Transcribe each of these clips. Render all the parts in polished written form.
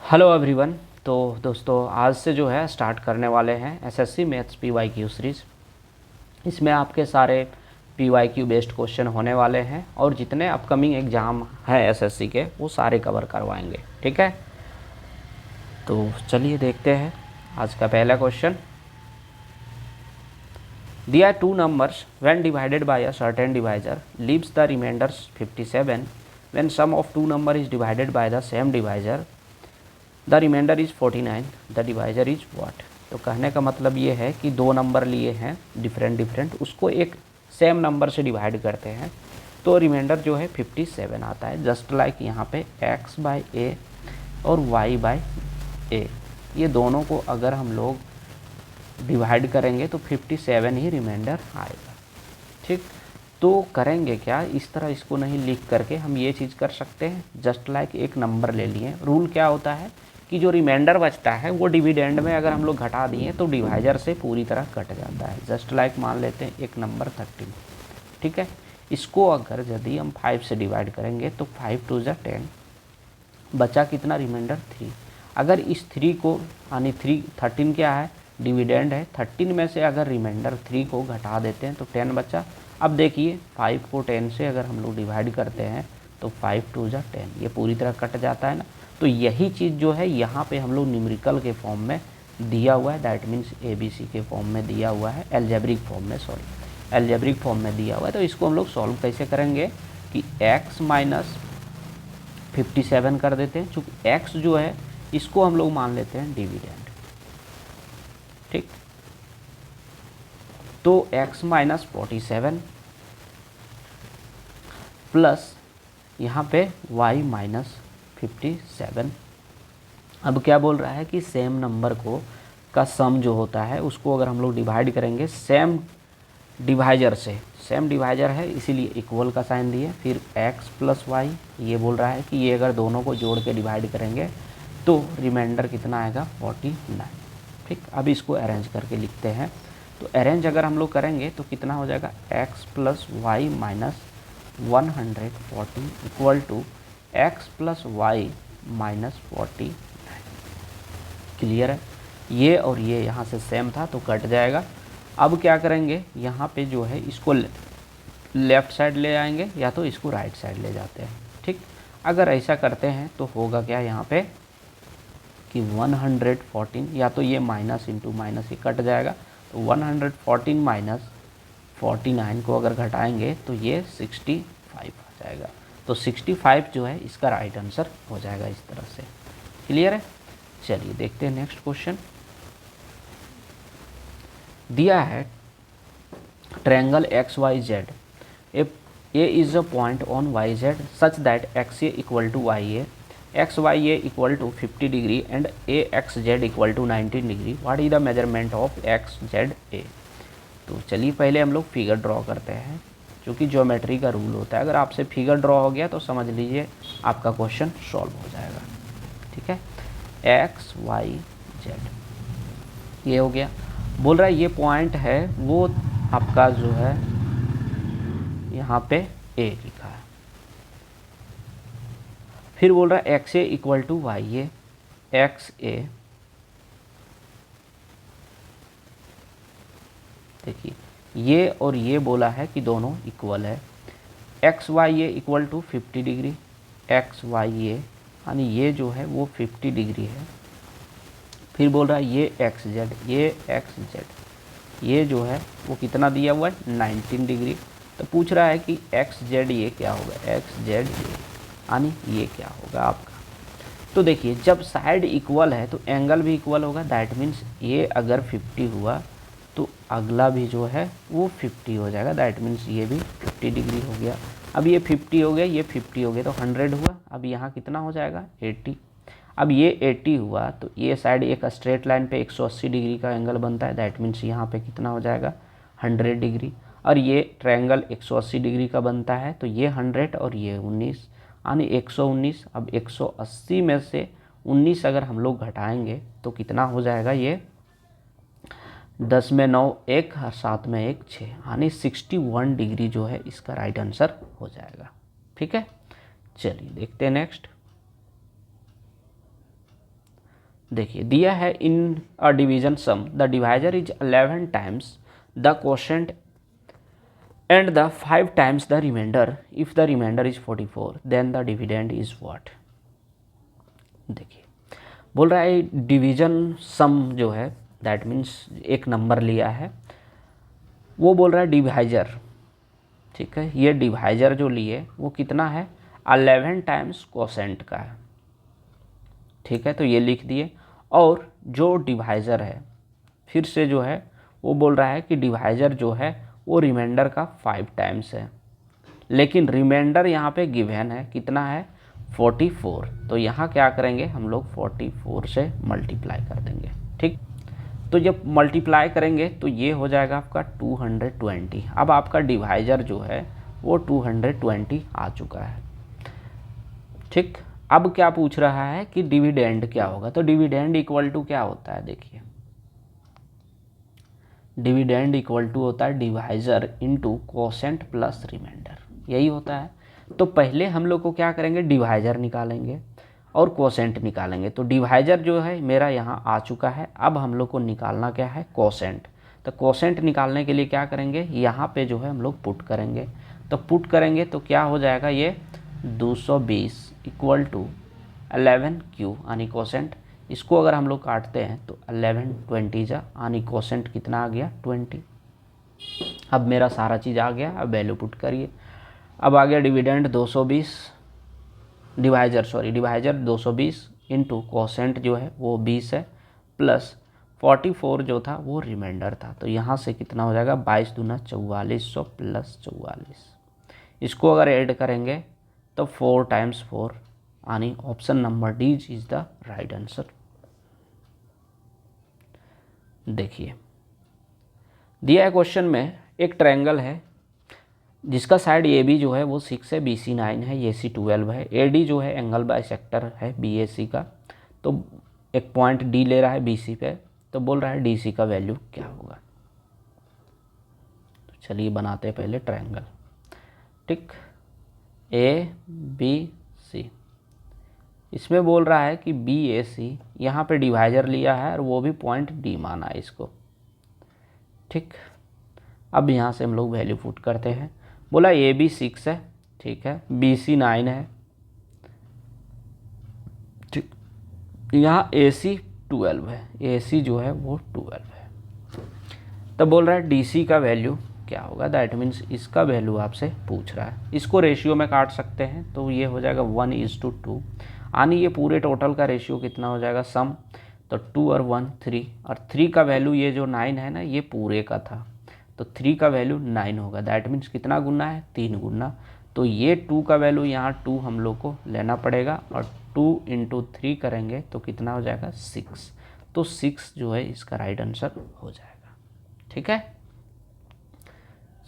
Hello everyone. तो दोस्तों आज से जो है स्टार्ट करने वाले हैं एसएससी मैथ्स पीवाईक्यू सीरीज़। इसमें आपके सारे पीवाईक्यू बेस्ड क्वेश्चन होने वाले हैं और जितने अपकमिंग एग्ज़ाम हैं एसएससी के वो सारे कवर करवाएंगे। ठीक है, तो चलिए देखते हैं आज का पहला क्वेश्चन। दिया two numbers when divided by a certain divisor leaves the remainders 57 when sum of two number is divided by the same divisor the remainder is 49, the divisor is what. तो कहने का मतलब ये है कि दो नंबर लिए हैं डिफरेंट, उसको एक सेम नंबर से डिवाइड करते हैं तो रिमाइंडर जो है 57 आता है। जस्ट लाइक यहाँ पे x बाई ए और y बाई ए, ये दोनों को अगर हम लोग डिवाइड करेंगे तो 57 ही रिमाइंडर आएगा। ठीक, तो करेंगे क्या, इस तरह इसको नहीं लिख करके हम ये चीज़ कर सकते हैं। जस्ट लाइक एक नंबर ले लिए, रूल क्या होता है कि जो रिमाइंडर बचता है वो डिविडेंड में अगर हम लोग घटा दिए तो डिवाइजर से पूरी तरह कट जाता है। जस्ट लाइक मान लेते हैं एक नंबर 13। ठीक है, इसको अगर यदि हम 5 से डिवाइड करेंगे तो 5 2 जा 10, बचा कितना रिमाइंडर 3। अगर इस 3 को यानी 13 क्या है, डिविडेंड है, 13 में से अगर रिमाइंडर 3 को घटा देते हैं तो 10 बचा। अब देखिए 5 को 10 से अगर हम लोग डिवाइड करते हैं तो 5 2 जा 10, ये पूरी तरह कट जाता है ना। तो यही चीज़ जो है यहाँ पे हम लोग न्यूमेरिकल के फॉर्म में दिया हुआ है, दैट मीन्स ABC के फॉर्म में दिया हुआ है, एल्जेब्रिक फॉर्म में दिया हुआ है। तो इसको हम लोग सॉल्व कैसे करेंगे कि x माइनस 57 कर देते हैं, चूँकि x जो है इसको हम लोग मान लेते हैं डिविडेंड। ठीक, तो x माइनस 47 प्लस यहाँ पे y माइनस 57। अब क्या बोल रहा है कि सेम नंबर को का सम जो होता है उसको अगर हम लोग डिवाइड करेंगे सेम डिवाइजर से, सेम डिवाइजर है इसीलिए इक्वल का साइन दिए, फिर x प्लस वाई, ये बोल रहा है कि ये अगर दोनों को जोड़ के डिवाइड करेंगे तो रिमाइंडर कितना आएगा 49। ठीक, अब इसको अरेंज करके लिखते हैं। तो अरेंज अगर हम लोग करेंगे तो कितना हो जाएगा x plus y minus 140 equal to x plus y minus 49। Clear है, ये और ये यहाँ से सेम था तो कट जाएगा। अब क्या करेंगे, यहाँ पे जो है इसको लेफ़्ट साइड ले आएंगे या तो इसको राइट साइड ले जाते हैं। ठीक, अगर ऐसा करते हैं तो होगा क्या यहाँ पे कि 114, या तो ये माइनस इंटू माइनस ही कट जाएगा, तो 114 माइनस 49 को अगर घटाएंगे तो ये 65 आ जाएगा। तो 65 जो है इसका राइट आंसर हो जाएगा इस तरह से। क्लियर है, चलिए देखते हैं नेक्स्ट क्वेश्चन। दिया है triangle XYZ, A is a point on YZ such that XA equal to YA, XYA equal to 50 degree and AXZ equal to 19 degree. What is the measurement of XZA। तो चलिए पहले हम लोग figure draw करते हैं, क्योंकि geometry का rule होता है, अगर आपसे फिगर ड्रॉ हो गया तो समझ लीजिए आपका क्वेश्चन सॉल्व हो जाएगा। ठीक है, XYZ ये हो गया। बोल रहा है ये पॉइंट है वो आपका जो है यहाँ पे A लिखा है, फिर बोल रहा है XA equal to YA, XA देखिए ये और ये बोला है कि दोनों इक्वल है। XYA equal to 50 degree, XYA यानी ये जो है वो 50 डिग्री है। फिर बोल रहा है ये XZ ये जो है वो कितना दिया हुआ है 19 डिग्री। तो पूछ रहा है कि XZ ये क्या होगा, XZ यानी ये क्या होगा आपका। तो देखिए जब साइड इक्वल है तो एंगल भी इक्वल होगा, दैट मीन्स ये अगर 50 हुआ तो अगला भी जो है वो 50 हो जाएगा, दैट मीन्स ये भी 50 डिग्री हो गया। अब ये 50 हो गया, ये 50 हो गया, तो 100 हुआ। अब यहाँ कितना हो जाएगा 80। अब ये 80 हुआ तो ये साइड एक स्ट्रेट लाइन पे 180 डिग्री का एंगल बनता है, दैट मीन्स यहाँ पे कितना हो जाएगा 100 डिग्री। और ये ट्रायंगल 180 डिग्री का बनता है तो ये 100 और ये 19 यानी 119। अब 180 में से 19 अगर हम लोग घटाएंगे तो कितना हो जाएगा, ये 10 में 9 1 और 7 में 1 6 यानी 61 डिग्री जो है इसका राइट आंसर हो जाएगा। ठीक है, चलिए देखते हैं नेक्स्ट। देखिए दिया है in a division sum the divisor is 11 times the quotient and the 5 times the remainder. If the remainder is 44 then the dividend is what. देखिए बोल रहा है डिवीजन सम जो है दैट मीन्स एक नंबर लिया है, वो बोल रहा है डिवाइजर, ठीक है, ये डिवाइजर जो लिए वो कितना है 11 टाइम्स क्वोशेंट का है, ठीक है, तो ये लिख दिए। और जो डिवाइजर है फिर से जो है वो बोल रहा है कि डिवाइजर जो है वो रिमाइंडर का 5 टाइम्स है, लेकिन रिमाइंडर यहाँ पे गिवन है कितना है 44, तो यहाँ क्या करेंगे हम लोग 44 से मल्टीप्लाई कर देंगे, ठीक। तो जब मल्टीप्लाई करेंगे तो ये हो जाएगा आपका 220। अब आपका डिवाइजर जो है वो 220 आ चुका है, ठीक। अब क्या पूछ रहा है कि डिविडेंड क्या होगा, तो डिविडेंड इक्वल टू क्या होता है, देखिए डिविडेंड इक्वल टू होता है divisor into quotient plus remainder, यही होता है। तो पहले हम लोग को क्या करेंगे डिवाइजर निकालेंगे और क्वोशेंट निकालेंगे। तो डिवाइजर जो है मेरा यहाँ आ चुका है, अब हम लोग को निकालना क्या है क्वोशेंट। तो क्वोशेंट निकालने के लिए क्या करेंगे, यहाँ पे जो है हम लोग पुट करेंगे। तो पुट करेंगे तो क्या हो जाएगा ये 220 इक्वल टू 11Q यानी क्वोशेंट। इसको अगर हम लोग काटते हैं तो 11 20 जा यानी क्वोशेंट कितना आ गया 20। अब मेरा सारा चीज़ आ गया, अब वैल्यू पुट करिए। अब आ गया डिविडेंड 220 डिवाइजर 220 इंटू क्वोशेंट जो है वो 20 है प्लस 44 जो था वो रिमाइंडर था। तो यहाँ से कितना हो जाएगा 22 दूना 4400 प्लस 44। इसको अगर ऐड करेंगे तो 4 टाइम्स 4 यानी option number D is the right answer. देखिए दिया है क्वेश्चन में एक ट्रायंगल है जिसका साइड ए बी जो है वो 6 है, बी सी 9 है, ए सी 12 है, ए डी जो है एंगल बाइसेक्टर है बी ए सी का। तो एक पॉइंट डी ले रहा है बी सी पे, तो बोल रहा है डी सी का वैल्यू क्या होगा। तो चलिए बनाते हैं पहले ट्रायंगल, ठीक। ए बी सी, इसमें बोल रहा है कि बी ए सी, यहाँ पे डिवाइजर लिया है और वो भी पॉइंट डी माना है इसको, ठीक। अब यहाँ से हम लोग वैल्यू पुट करते हैं। बोला ए बी 6 है, ठीक है, बी सी 9 है, ठीक, यहाँ ए सी 12 है, ए सी जो है वो 12 है। तब बोल रहा है डी सी का वैल्यू क्या होगा, दैट मीन्स इसका वैल्यू आपसे पूछ रहा है। इसको रेशियो में काट सकते हैं तो ये हो जाएगा 1:2 यानी ये पूरे टोटल का रेशियो कितना हो जाएगा सम, तो 2 और 1 3, और 3 का वैल्यू ये जो 9 है ना ये पूरे का था, तो 3 का वैल्यू 9 होगा, दैट मीन्स कितना गुना है 3 गुना। तो ये 2 का वैल्यू यहाँ 2 हम लोग को लेना पड़ेगा और 2 × 3 करेंगे तो कितना हो जाएगा 6। तो 6 जो है इसका राइट आंसर हो जाएगा, ठीक है।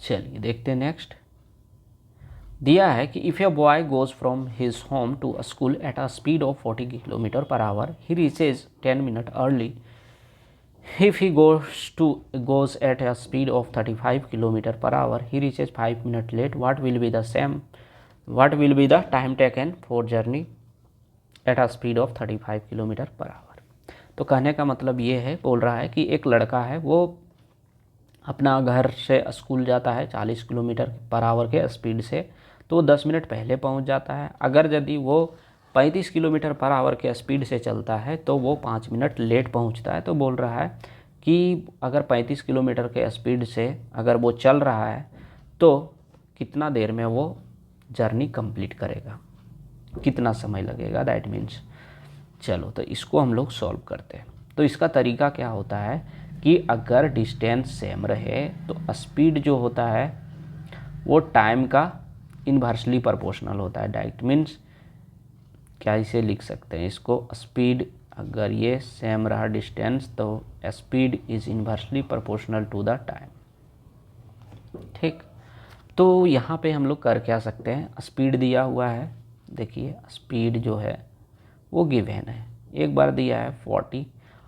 चलिए देखते हैं नेक्स्ट। दिया है कि if a boy goes from his home to a school at a speed of 40 km/h he reaches 10 minute early. If he goes at a speed of 35 km/h he reaches 5 minutes late. What will be the time taken for journey at a speed of 35 km/h? तो कहने का मतलब ये है, बोल रहा है कि एक लड़का है वो अपना घर से स्कूल जाता है 40 km/h के स्पीड से, तो 10 मिनट पहले पहुंच जाता है। अगर यदि वो 35 km/h के स्पीड से चलता है तो वो 5 मिनट लेट पहुंचता है। तो बोल रहा है कि अगर 35 किलोमीटर के स्पीड से अगर वो चल रहा है तो कितना देर में वो जर्नी कंप्लीट करेगा, कितना समय लगेगा, दैट मीन्स। चलो तो इसको हम लोग सॉल्व करते हैं। तो इसका तरीका क्या होता है कि अगर डिस्टेंस सेम रहे तो स्पीड जो होता है वो टाइम का इन्वर्सली प्रोपोर्शनल होता है, दैट मीन्स क्या इसे लिख सकते हैं इसको, स्पीड अगर ये सेम रहा डिस्टेंस तो speed is inversely proportional to the time, ठीक। तो यहाँ पे हम लोग कर क्या सकते हैं, स्पीड दिया हुआ है, देखिए स्पीड जो है वो गिवन है, एक बार दिया है 40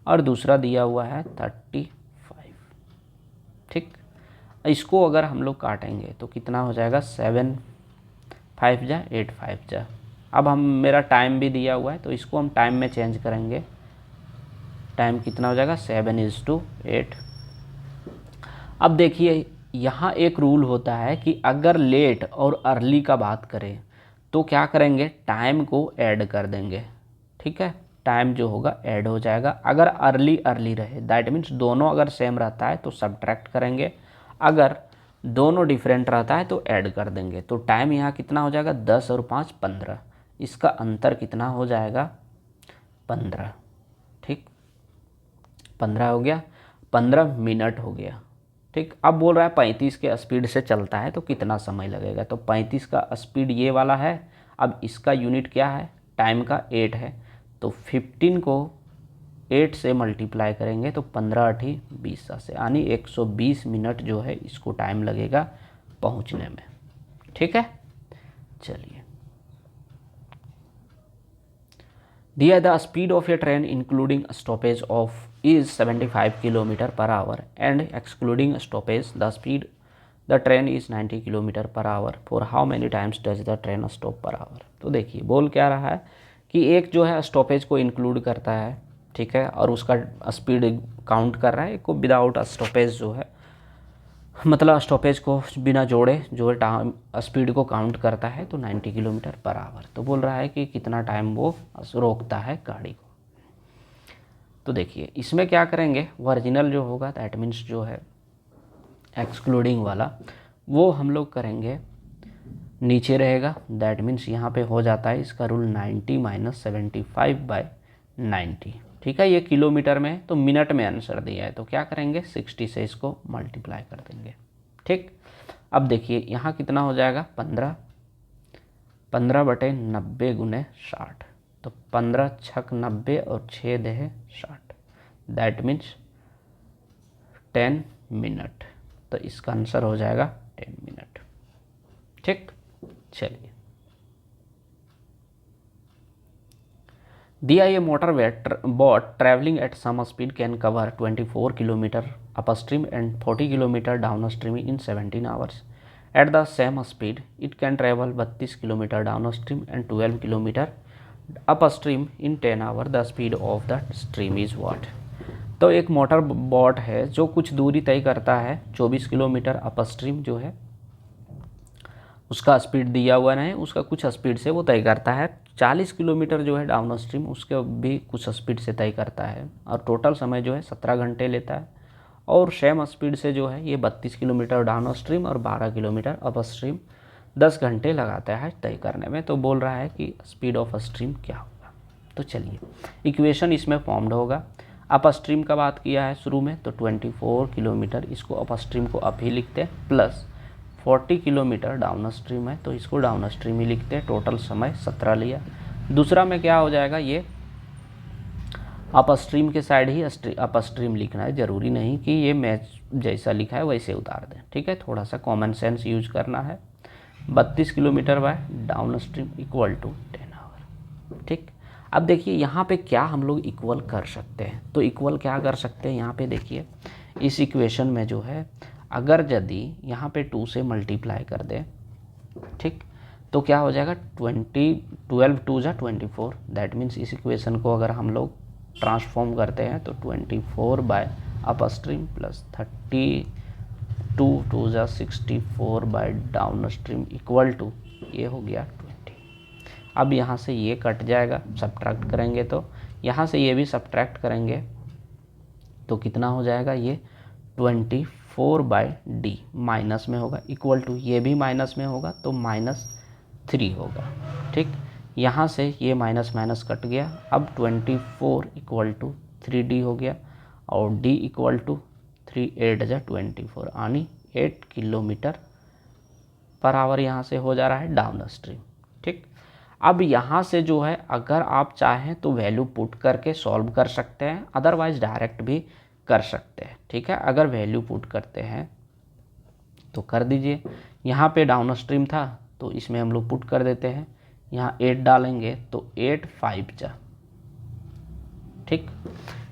और दूसरा दिया हुआ है 35, ठीक। इसको अगर हम लोग काटेंगे तो कितना हो जाएगा 7 5 जा 8 5 जा। अब हम मेरा टाइम भी दिया हुआ है तो इसको हम टाइम में चेंज करेंगे टाइम कितना हो जाएगा 7:8। अब देखिए यहाँ एक रूल होता है कि अगर लेट और अर्ली का बात करें तो क्या करेंगे, टाइम को ऐड कर देंगे। ठीक है, टाइम जो होगा ऐड हो जाएगा। अगर अर्ली अर्ली रहे दैट मीन्स दोनों अगर सेम रहता है तो सब्ट्रैक्ट करेंगे, अगर दोनों डिफरेंट रहता है तो ऐड कर देंगे। तो टाइम यहाँ कितना हो जाएगा 10 और 5 15, इसका अंतर कितना हो जाएगा 15। ठीक, 15 हो गया, 15 मिनट हो गया। ठीक, अब बोल रहा है 35 के स्पीड से चलता है तो कितना समय लगेगा। तो 35 का स्पीड ये वाला है। अब इसका यूनिट क्या है, टाइम का 8 है। तो 15 को 8 से मल्टीप्लाई करेंगे तो 15 8 20 से, यानी 120 मिनट जो है इसको टाइम लगेगा पहुंचने में। ठीक है, चलिए। दिया the speed of A train including stoppage of is 75 km per hour and excluding stoppage the speed the train is 90 km per hour for how many times does the train stop per hour। तो देखिए बोल क्या रहा है कि एक जो है स्टॉपेज को इंक्लूड करता है, ठीक है, और उसका स्पीड काउंट कर रहा है। एक को विदाउट स्टॉपेज जो है, मतलब स्टॉपेज को बिना जोड़े जो टाइम स्पीड को काउंट करता है तो 90 किलोमीटर पर आवर। तो बोल रहा है कि कितना टाइम वो रोकता है गाड़ी को। तो देखिए इसमें क्या करेंगे, ओरिजिनल जो होगा दैट मीन्स जो है एक्सक्लूडिंग वाला वो हम लोग करेंगे नीचे रहेगा। दैट मीन्स यहाँ पे हो जाता है इसका रूल 90 - 75/90। ठीक है, ये किलोमीटर में, तो मिनट में आंसर दिया है तो क्या करेंगे 60 से इसको मल्टीप्लाई कर देंगे। ठीक, अब देखिए यहाँ कितना हो जाएगा 15 15/90 × 60। तो 15 छक 90 और 6 दे 60, दैट मीन्स 10 मिनट। तो इसका आंसर हो जाएगा 10 मिनट। ठीक, चलिए। दिया ये motor boat travelling at some speed can cover 24 kilometre upstream and 40 kilometre downstream in 17 hours. At the same speed it can travel 32 kilometre downstream and 12 kilometre upstream in 10 hour. The speed of the stream is what. तो एक motor boat है जो कुछ दूरी तय करता है 24 kilometre up stream जो है उसका स्पीड दिया हुआ नहीं, उसका कुछ स्पीड से वो तय करता है। 40 किलोमीटर जो है डाउन स्ट्रीम उसके भी कुछ स्पीड से तय करता है और टोटल समय जो है 17 घंटे लेता है। और सेम स्पीड से जो है ये 32 किलोमीटर डाउन स्ट्रीम और 12 किलोमीटर अप स्ट्रीम 10 घंटे लगाता है तय करने में। तो बोल रहा है कि स्पीड ऑफ स्ट्रीम क्या होगा। तो चलिए इक्वेशन इसमें फॉर्म्ड होगा। अप स्ट्रीम का बात किया है शुरू में तो 24 किलोमीटर, इसको अप स्ट्रीम को अप ही लिखते हैं, प्लस 40 किलोमीटर डाउन स्ट्रीम है तो इसको डाउन स्ट्रीम ही लिखते हैं। टोटल समय 17 लिया। दूसरा में क्या हो जाएगा, ये अप स्ट्रीम के साइड ही अप स्ट्रीम लिखना है, ज़रूरी नहीं कि ये मैच जैसा लिखा है वैसे उतार दें। ठीक है, थोड़ा सा कॉमन सेंस यूज करना है। 32 kilometre by downstream equal to 10 hour. ठीक, अब देखिए यहाँ पे क्या हम लोग इक्वल कर सकते हैं। तो इक्वल क्या कर सकते हैं, यहाँ पे देखिए इस इक्वेशन में जो है अगर यदि यहाँ पे 2 से मल्टीप्लाई कर दे, ठीक, तो क्या हो जाएगा 12 2 × 24। दैट मीन्स इस इक्वेशन को अगर हम लोग ट्रांसफॉर्म करते हैं तो 24 by upstream plus 32 2 × 64 by downstream equal to ये हो गया 20। अब यहाँ से ये कट जाएगा, सब्ट्रैक्ट करेंगे तो यहाँ से ये भी सब्ट्रैक्ट करेंगे तो कितना हो जाएगा, ये 24/d माइनस में होगा इक्वल टू ये भी माइनस में होगा तो -3 होगा। ठीक, यहाँ से ये माइनस माइनस कट गया। अब 24 इक्वल टू 3d हो गया और d इक्वल टू 3 8 × 24 यानी 8 किलोमीटर पर आवर यहाँ से हो जा रहा है डाउन स्ट्रीम। ठीक, अब यहाँ से जो है अगर आप चाहें तो वैल्यू पुट करके सॉल्व कर सकते हैं, अदरवाइज डायरेक्ट भी कर सकते हैं। ठीक है, अगर वैल्यू पुट करते हैं तो कर दीजिए। यहाँ पे डाउन स्ट्रीम था तो इसमें हम लोग पुट कर देते हैं, यहाँ 8 डालेंगे तो 8 5 जा, ठीक,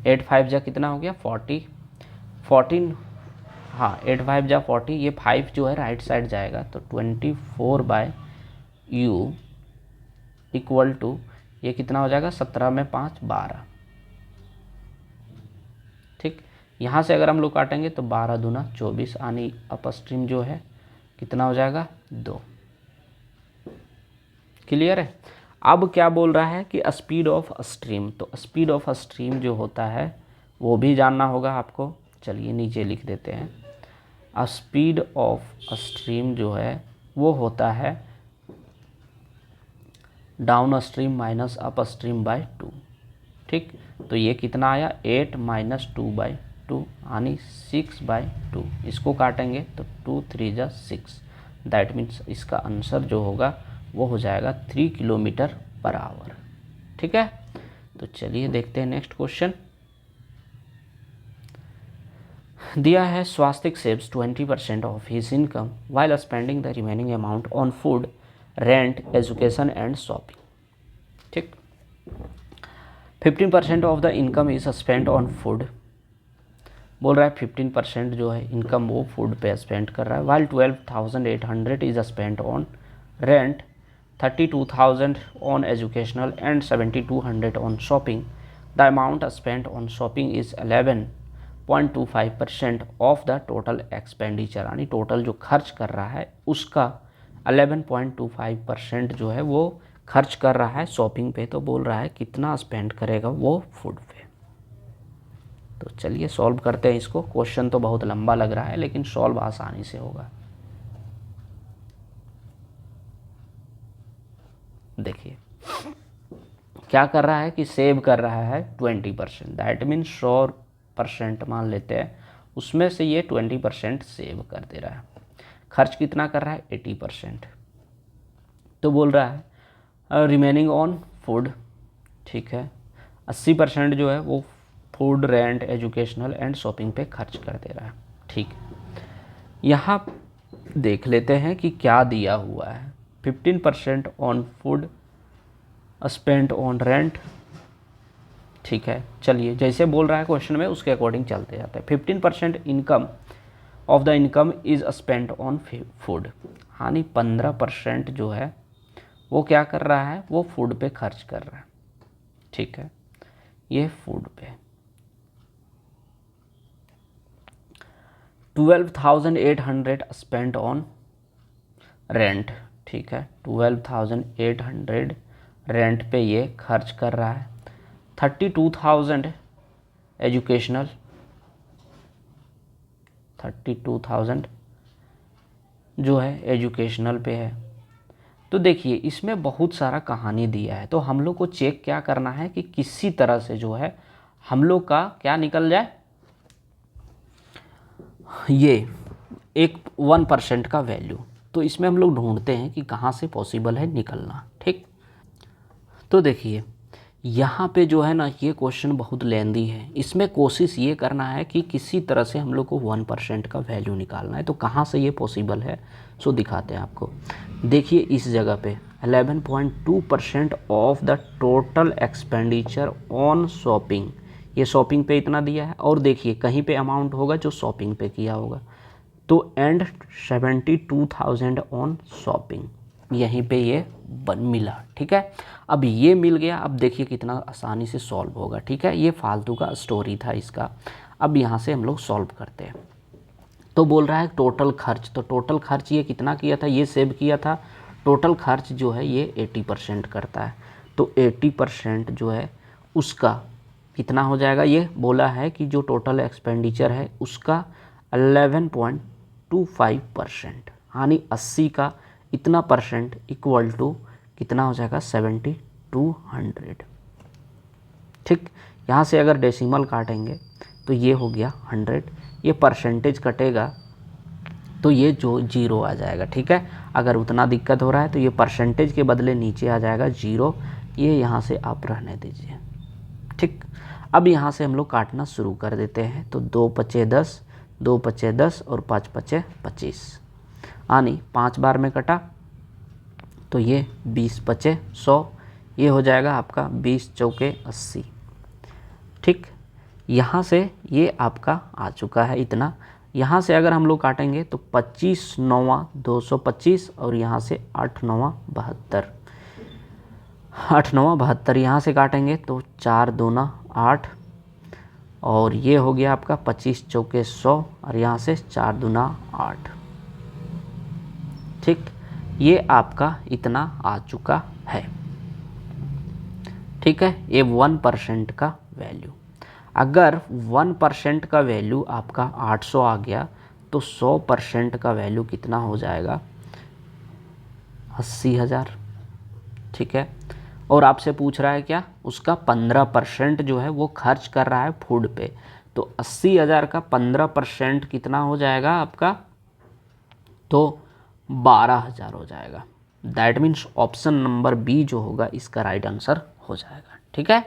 8 5 जा कितना हो गया 14, हाँ 8 5 जा 40, ये 5 जो है राइट साइड जाएगा तो 24/u इक्वल टू ये कितना हो जाएगा 17 में 5 12, यहाँ से अगर हम लोग काटेंगे तो 12 दूना 24 यानी अप स्ट्रीम जो है कितना हो जाएगा 2। क्लियर है। अब क्या बोल रहा है कि स्पीड ऑफ स्ट्रीम, तो स्पीड ऑफ स्ट्रीम जो होता है वो भी जानना होगा आपको। चलिए नीचे लिख देते हैं। स्पीड ऑफ स्ट्रीम जो है वो होता है downstream minus upstream by 2। ठीक, तो ये कितना आया 8 माइनस 2/2 यानी 6/2। इसको काटेंगे तो 2 3 जा 6, दैट मीन्स इसका आंसर जो होगा वो हो जाएगा 3 किलोमीटर पर आवर। ठीक है, तो चलिए देखते हैं नेक्स्ट क्वेश्चन। दिया है Swastik saves 20% of his income while spending the remaining amount on food, rent, education and shopping. ठीक, 15% of the income is spend on food. बोल रहा है 15% जो है इनकम वो फूड पे स्पेंड कर रहा है, while 12,800 is spend on rent, 32,000 on educational and 7,200 on shopping. The amount spend on shopping is 11.25% of the total expenditure, यानी टोटल जो खर्च कर रहा है उसका 11.25% जो है वो खर्च कर रहा है शॉपिंग पे। तो बोल रहा है कितना स्पेंड करेगा वो फूड पे। तो चलिए सॉल्व करते हैं इसको। क्वेश्चन तो बहुत लंबा लग रहा है लेकिन सॉल्व आसानी से होगा। देखिए क्या कर रहा है कि सेव कर रहा है 20%, दैट मीन्स 100% मान लेते हैं, उसमें से ये 20% सेव कर दे रहा है। खर्च कितना कर रहा है 80%। तो बोल रहा है रिमेनिंग ऑन फूड, ठीक है, 80% जो है वो food, rent, educational and shopping पे खर्च कर दे रहा है। ठीक, यहाँ देख लेते हैं कि क्या दिया हुआ है। 15% on food, spend on rent. ठीक है, चलिए जैसे बोल रहा है क्वेश्चन में उसके अकॉर्डिंग चलते जाते हैं। 15% income of the income is spend on food, यानी 15% जो है वो क्या कर रहा है वो फूड पे खर्च कर रहा है। ठीक है, ये फूड पे 12,800 स्पेंड ऑन रेंट। ठीक है, 12,800 रेंट पे ये खर्च कर रहा है। 32,000 एजुकेशनल, 32,000 जो है एजुकेशनल पे है। तो देखिए इसमें बहुत सारा कहानी दिया है, तो हम लोग को चेक क्या करना है कि किसी तरह से जो है हम लोग का क्या निकल जाए, ये एक 1% का वैल्यू। तो इसमें हम लोग ढूंढते हैं कि कहाँ से पॉसिबल है निकलना। ठीक, तो देखिए यहाँ पे जो है ना ये क्वेश्चन बहुत लेंदी है, इसमें कोशिश ये करना है कि किसी तरह से हम लोग को 1% का वैल्यू निकालना है। तो कहाँ से ये पॉसिबल है सो दिखाते हैं आपको। देखिए इस जगह पे 11.2% of the total expenditure on shopping, ये शॉपिंग पे इतना दिया है, और देखिए कहीं पे अमाउंट होगा जो शॉपिंग पे किया होगा, तो एंड 72,000 ऑन शॉपिंग, यहीं पे ये मिला। ठीक है, अब ये मिल गया। अब देखिए कितना आसानी से सॉल्व होगा। ठीक है, ये फालतू का स्टोरी था इसका। अब यहाँ से हम लोग सॉल्व करते हैं। तो बोल रहा है टोटल खर्च, तो टोटल खर्च ये कितना किया था, ये सेव किया था। टोटल खर्च जो है ये 80% करता है, तो 80% जो है उसका कितना हो जाएगा, ये बोला है कि जो टोटल एक्सपेंडिचर है उसका 11.25%, यानी 80 का इतना परसेंट इक्वल टू कितना हो जाएगा 7,200। ठीक, यहाँ से अगर डेसिमल काटेंगे तो ये हो गया 100, ये परसेंटेज कटेगा तो ये जो 0 आ जाएगा। ठीक है, अगर उतना दिक्कत हो रहा है तो ये परसेंटेज के बदले नीचे आ जाएगा 0, ये यहाँ से आप रहने दीजिए। ठीक, अब यहाँ से हम लोग काटना शुरू कर देते हैं। तो 2 पचे 10, 2 पचे 10 और 5 पचे 25, यानी 5 बार में कटा तो ये 20 पचे 100, ये हो जाएगा आपका 20 चौके 80। ठीक, यहाँ से ये आपका आ चुका है इतना। यहाँ से अगर हम लोग काटेंगे तो 25 9 225 और यहाँ से 8 9 72, 8 9 72 यहाँ से काटेंगे तो 4 2 8 और ये हो गया आपका 25 चौके 100 और यहाँ से 4 दूना 8। ठीक, ये आपका इतना आ चुका है। ठीक है, ये 1% का वैल्यू। अगर 1% का वैल्यू आपका 800 आ गया तो 100% का वैल्यू कितना हो जाएगा? 80,000। ठीक है, और आपसे पूछ रहा है क्या? उसका 15% जो है वो खर्च कर रहा है फूड पे, तो 80,000 का 15% कितना हो जाएगा आपका? तो 12,000 हो जाएगा। That means option number B जो होगा इसका राइट आंसर हो जाएगा। ठीक है,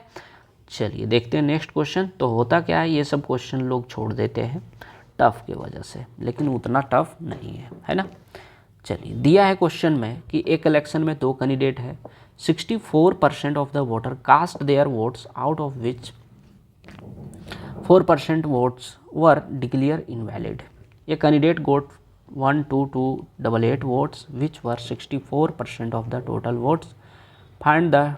चलिए देखते हैं नेक्स्ट क्वेश्चन। तो होता क्या है, ये सब क्वेश्चन लोग छोड़ देते हैं टफ की वजह से, लेकिन उतना टफ नहीं है ना। चलिए, दिया है क्वेश्चन में कि एक इलेक्शन में 2 कैंडिडेट है, 64% of the voter cast their votes, out of which 4% votes were declared invalid. A candidate got 12288 votes which were 64% of the total votes. Find the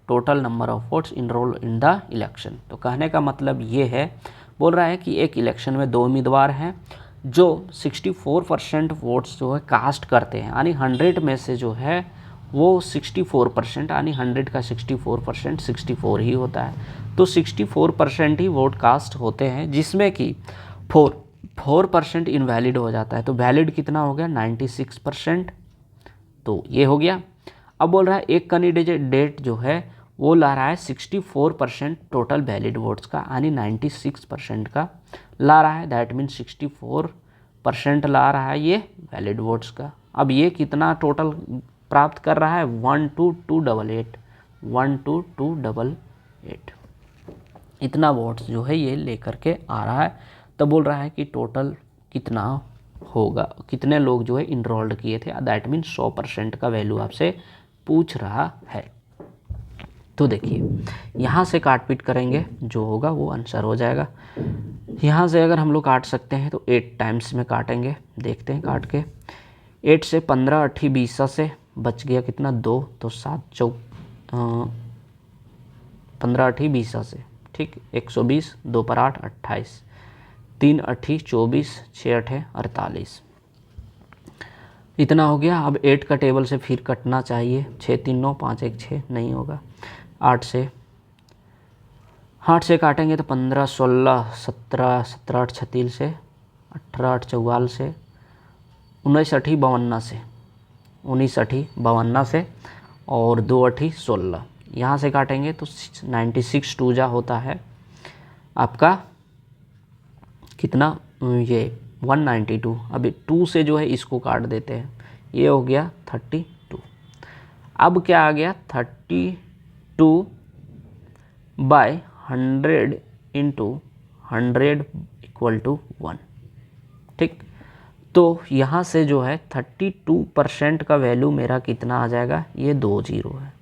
total number of votes enrolled in the election। तो कहने का मतलब ये है, बोल रहा है कि एक इलेक्शन में 2 उम्मीदवार हैं जो 64% वोट्स जो है कास्ट करते हैं, यानी 100 में से जो है वो 64%, यानी 100 का 64% 64 ही होता है। तो 64% ही वोट कास्ट होते हैं, जिसमें कि 4% इनवैलिड हो जाता है। तो वैलिड कितना हो गया? 96%। तो ये हो गया। अब बोल रहा है एक कैंडिडेट जो है वो ला रहा है 64% टोटल वैलिड वोट्स का, यानी 96% का ला रहा है। दैट मीन्स 64% ला रहा है ये वैलिड वोट्स का। अब ये कितना टोटल प्राप्त कर रहा है? 12288 12288 इतना वोट्स जो है ये लेकर के आ रहा है। तो बोल रहा है कि टोटल कितना होगा, कितने लोग जो है इनरोल्ड किए थे। दैट मीन्स 100% का वैल्यू आपसे पूछ रहा है। तो देखिए, यहाँ से काट पीट करेंगे, जो होगा वो आंसर हो जाएगा। यहाँ से अगर हम लोग काट सकते हैं तो 8 टाइम्स में काटेंगे। देखते हैं काट के। 8 से 15 8 20 से बच गया कितना? 2। तो 7 चौक 15 8 20 से, ठीक, 120, 2 पर 8 28, 3 8 24, 6 8 48, इतना हो गया। अब 8 का टेबल से फिर कटना चाहिए। 6 3 9 5 1 6 नहीं होगा। 8 से काटेंगे तो 15 16 17 17 8 36 से, 18 8 44 से, 19 8 52 से, 19 8 52 से, और 2 8 16। यहाँ से काटेंगे तो 96 2 जा होता है आपका कितना? ये 192। अभी 2 से जो है इसको काट देते हैं, ये हो गया 32। अब क्या आ गया? 32 बाय 100 इंटू 100 इक्वल टू 1। ठीक, तो यहाँ से जो है 32% का वैल्यू मेरा कितना आ जाएगा? ये 2 0 है,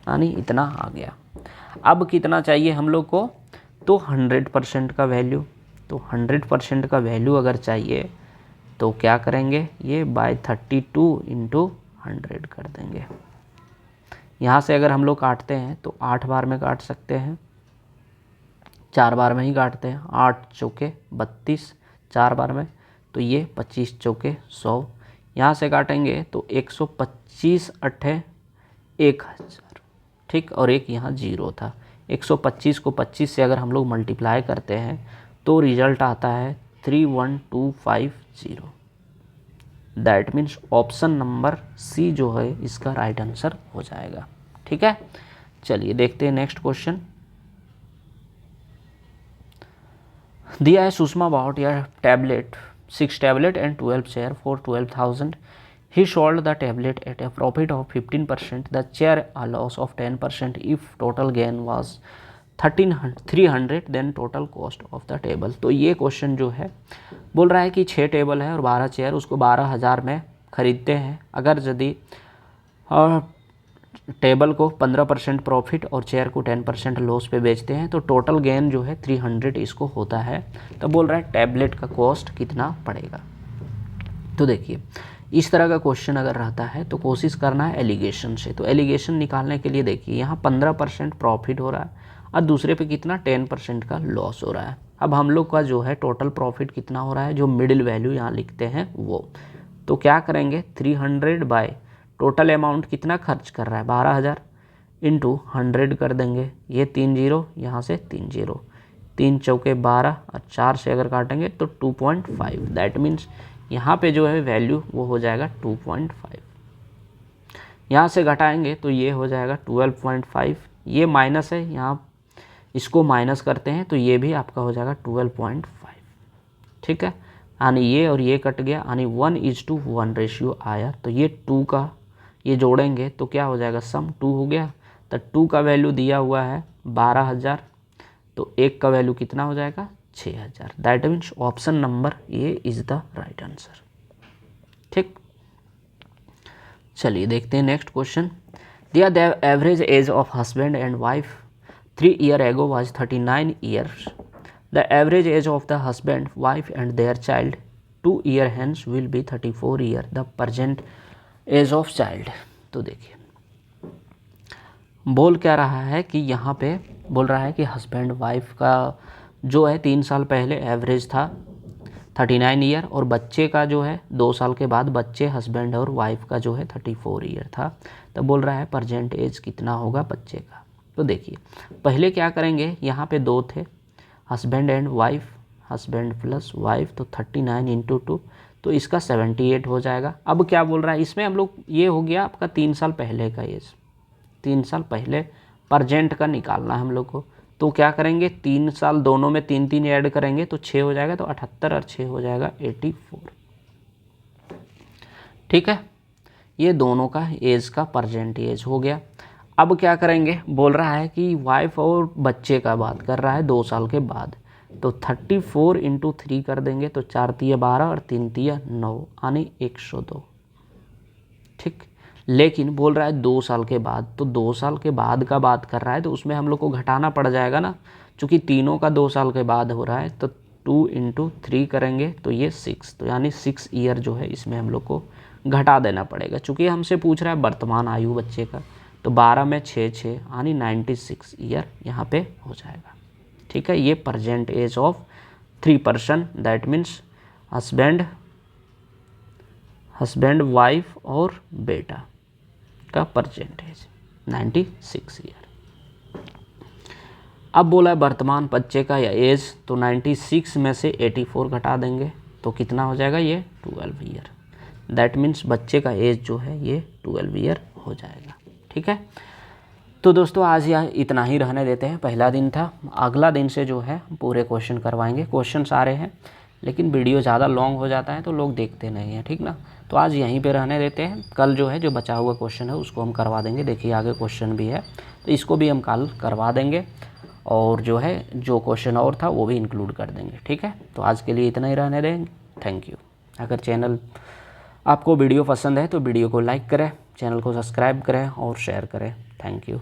यानी इतना आ गया। अब कितना चाहिए हम लोग को? तो 100% का वैल्यू। तो 100% का वैल्यू अगर चाहिए तो क्या करेंगे? ये बाय 32 इंटू 100 कर देंगे। यहाँ से अगर हम लोग काटते हैं तो 8 बार में काट सकते हैं, 4 बार में ही काटते हैं। 8 चौके 32, 4 बार में, तो ये 25 चौके 100। यहाँ से काटेंगे तो 125 8 1000, ठीक, और एक यहाँ 0 था। 125 को 25 से अगर हम लोग मल्टीप्लाई करते हैं तो रिजल्ट आता है 31250। That means option number C जो है इसका राइट आंसर हो जाएगा। ठीक है, चलिए देखते हैं नेक्स्ट क्वेश्चन। दिया है सुषमा बॉट या tablet 6 tablet and 12 chair for 12,000। He sold the tablet at a profit of 15%, the chair a loss of 10%. If total gain was 300, then total cost of the table। तो ये question जो है बोल रहा है कि 6 टेबल है और 12 चेयर, उसको 12,000 में खरीदते हैं। अगर यदि टेबल को 15% प्रॉफिट और चेयर को 10% लॉस पे बेचते हैं तो टोटल गेन जो है 300 इसको होता है। तो बोल रहा है टैबलेट का कॉस्ट कितना पड़ेगा। तो देखिए, इस तरह का क्वेश्चन अगर रहता है तो कोशिश करना है एलिगेशन से। तो एलिगेशन निकालने के लिए देखिए, यहाँ 15% प्रॉफिट हो रहा है और दूसरे पे कितना 10% का लॉस हो रहा है। अब हम लोग का जो है टोटल प्रॉफिट कितना हो रहा है, जो मिडिल वैल्यू यहाँ लिखते हैं वो। तो क्या करेंगे 300 बाय टोटल अमाउंट कितना खर्च कर रहा है 12,000 इंटू 100 कर देंगे। ये 3 जीरो, यहाँ से 3 जीरो, 3 चौके 12 और 4 से अगर काटेंगे तो 2.5। दैट मीन्स यहाँ पे जो है वैल्यू वो हो जाएगा 2.5। यहाँ से घटाएंगे तो ये हो जाएगा 12.5। ये माइनस है, यहाँ इसको माइनस करते हैं तो ये भी आपका हो जाएगा 12.5। ठीक है, यानी ये और ये कट गया, यानी 1:1 रेशियो आया। तो ये 2 का ये जोड़ेंगे तो क्या हो जाएगा, सम 2 हो गया। तो 2 का वैल्यू दिया हुआ है 12,000, तो 1 का वैल्यू कितना हो जाएगा 6,000। That means option number A is the right answer. ठीक, चलिए देखते हैं next question. The average age of husband and wife 3 years ago was 39 years. The average age of the husband, wife and their child 2 years hence will be 34 years. The present age of child. तो देखिए बोल क्या रहा है कि यहाँ पे बोल रहा है कि हस्बैंड वाइफ का जो है 3 साल पहले एवरेज था 39 ईयर, और बच्चे का जो है 2 साल के बाद बच्चे हस्बैंड और वाइफ का जो है 34 ईयर था। तो बोल रहा है प्रजेंट एज कितना होगा बच्चे का। तो देखिए पहले क्या करेंगे, यहाँ पे 2 थे husband and wife, husband plus wife, तो 39 इंटू 2 तो इसका 78 हो जाएगा। अब क्या बोल रहा है इसमें हम लोग, ये हो गया आपका 3 साल पहले का एज, 3 साल पहले प्रजेंट का निकालना है हम लोग को। तो क्या करेंगे 3 साल दोनों में 3 ऐड करेंगे तो 6 हो जाएगा, तो 78 और 6 हो जाएगा 84। ठीक है, ये दोनों का एज का प्रजेंट एज हो गया। अब क्या करेंगे, बोल रहा है कि वाइफ और बच्चे का बात कर रहा है 2 साल के बाद, तो 34 इंटू 3 कर देंगे तो 4 तिया 12 और 3 तिया 9 यानी 102। ठीक, लेकिन बोल रहा है 2 साल के बाद, तो 2 साल के बाद का बात कर रहा है तो उसमें हम लोग को घटाना पड़ जाएगा ना, चूँकि तीनों का 2 साल के बाद हो रहा है। तो 2 इंटू 3 करेंगे तो ये 6, तो यानी 6 ईयर जो है इसमें हम लोग को घटा देना पड़ेगा। चूँकि हमसे पूछ रहा है वर्तमान आयु बच्चे का, तो 12 में 6 यानी 96 ईयर यहाँ पे हो जाएगा। ठीक है, ये present age of 3 person, that means husband wife और बेटा का प्रजेंट एज 96 ईयर। अब बोला है वर्तमान बच्चे का या एज, तो 96 में से 84 घटा देंगे तो कितना हो जाएगा, ये 12 ईयर। दैट मीन्स बच्चे का एज जो है ये 12 ईयर हो जाएगा। ठीक है, तो दोस्तों आज यह इतना ही रहने देते हैं, पहला दिन था। अगला दिन से जो है पूरे क्वेश्चन करवाएंगे। क्वेश्चन सारे हैं लेकिन वीडियो ज़्यादा लॉन्ग हो जाता है तो लोग देखते नहीं हैं, ठीक ना। तो आज यहीं पे रहने देते हैं, कल जो है जो बचा हुआ क्वेश्चन है उसको हम करवा देंगे। देखिए आगे क्वेश्चन भी है तो इसको भी हम कल करवा देंगे, और जो है जो क्वेश्चन और था वो भी इंक्लूड कर देंगे। ठीक है, तो आज के लिए इतना ही रहने देंगे। Thank you. अगर चैनल आपको वीडियो पसंद है तो वीडियो को लाइक करें, चैनल को सब्सक्राइब करें और शेयर करें। Thank you.